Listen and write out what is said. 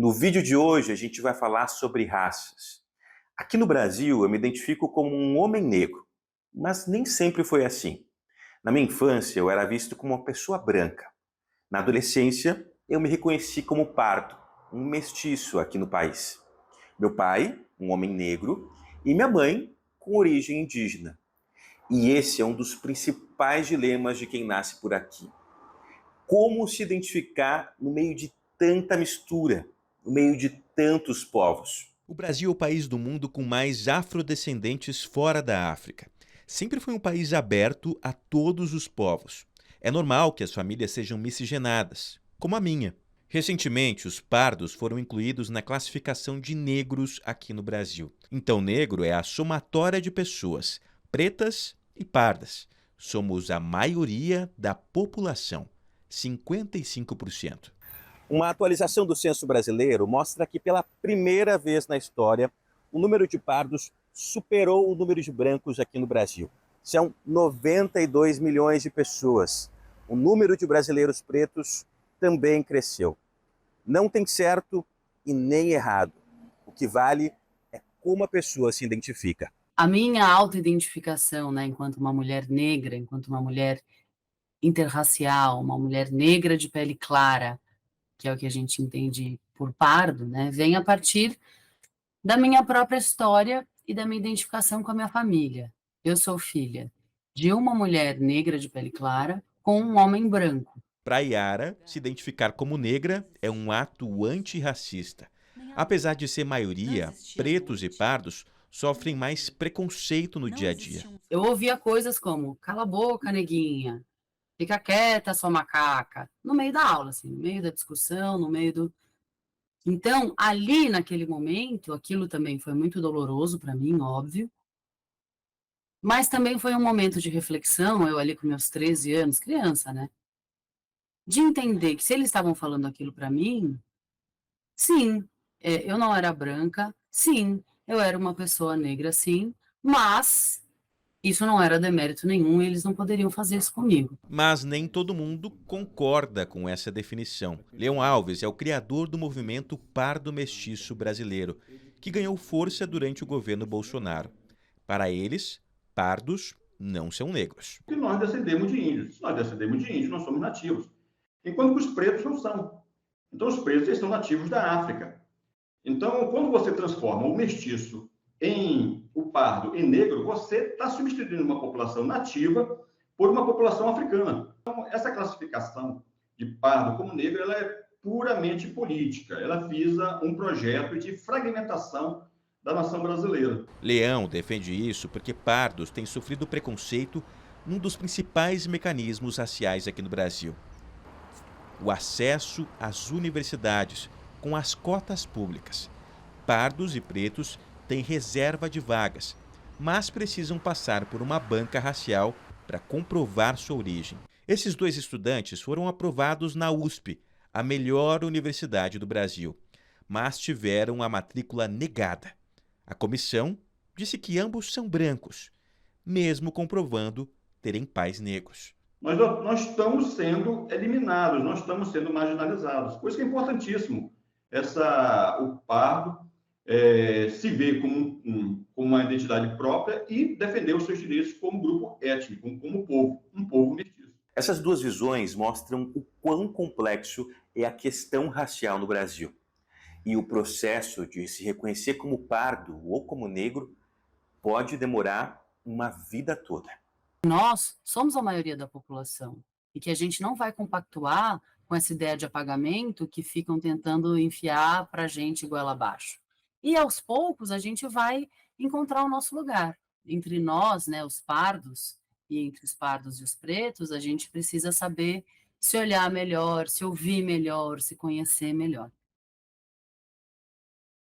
No vídeo de hoje a gente vai falar sobre raças. Aqui no Brasil eu me identifico como um homem negro, mas nem sempre foi assim. Na minha infância eu era visto como uma pessoa branca. Na adolescência eu me reconheci como pardo, um mestiço aqui no país. Meu pai, um homem negro, e minha mãe, com origem indígena. E esse é um dos principais dilemas de quem nasce por aqui. Como se identificar no meio de tanta mistura, no meio de tantos povos? O Brasil é o país do mundo com mais afrodescendentes fora da África. Sempre foi um país aberto a todos os povos. É normal que as famílias sejam miscigenadas, como a minha. Recentemente, os pardos foram incluídos na classificação de negros aqui no Brasil. Então, negro é a somatória de pessoas pretas e pardas. Somos a maioria da população, 55%. Uma atualização do censo brasileiro mostra que pela primeira vez na história, o número de pardos superou o número de brancos aqui no Brasil. São 92 milhões de pessoas. O número de brasileiros pretos também cresceu. Não tem certo e nem errado. O que vale é como a pessoa se identifica. A minha autoidentificação, né, enquanto uma mulher negra, enquanto uma mulher interracial, uma mulher negra de pele clara, que é o que a gente entende por pardo, né, vem a partir da minha própria história e da minha identificação com a minha família. Eu sou filha de uma mulher negra de pele clara com um homem branco. Para Yara, se identificar como negra é um ato antirracista. Apesar de ser maioria, pretos e pardos sofrem mais preconceito no dia a dia. Eu ouvia coisas como: cala a boca, neguinha, fica quieta, sua macaca, no meio da aula, assim, no meio da discussão, no meio do. Então, ali naquele momento, aquilo também foi muito doloroso para mim, óbvio, mas também foi um momento de reflexão, eu ali com meus 13 anos, criança, né, de entender que se eles estavam falando aquilo para mim, sim, eu não era branca, sim, eu era uma pessoa negra, sim, mas isso não era demérito nenhum e eles não poderiam fazer isso comigo. Mas nem todo mundo concorda com essa definição. Leão Alves é o criador do movimento Pardo Mestiço brasileiro, que ganhou força durante o governo Bolsonaro. Para eles, pardos não são negros. Que nós descendemos de índios. Se nós descendemos de índios, nós somos nativos. Enquanto que os pretos não são. Então, os pretos eles são nativos da África. Então, quando você transforma o mestiço em o pardo em negro, você está substituindo uma população nativa por uma população africana. Então, essa classificação de pardo como negro ela é puramente política. Ela visa um projeto de fragmentação da nação brasileira. Leão defende isso porque pardos têm sofrido preconceito num dos principais mecanismos raciais aqui no Brasil: o acesso às universidades, com as cotas públicas. Pardos e pretos têm reserva de vagas, mas precisam passar por uma banca racial para comprovar sua origem. Esses dois estudantes foram aprovados na USP, a melhor universidade do Brasil, mas tiveram a matrícula negada. A comissão disse que ambos são brancos, mesmo comprovando terem pais negros. Nós estamos sendo eliminados, nós estamos sendo marginalizados. Por isso que é importantíssimo o pardo se ver como uma identidade própria e defender os seus direitos como grupo étnico, como povo, um povo mestiço. Essas duas visões mostram o quão complexo é a questão racial no Brasil. E o processo de se reconhecer como pardo ou como negro pode demorar uma vida toda. Nós somos a maioria da população e que a gente não vai compactuar com essa ideia de apagamento que ficam tentando enfiar para a gente goela abaixo. E aos poucos a gente vai encontrar o nosso lugar. Entre nós, né, os pardos, e entre os pardos e os pretos, a gente precisa saber se olhar melhor, se ouvir melhor, se conhecer melhor.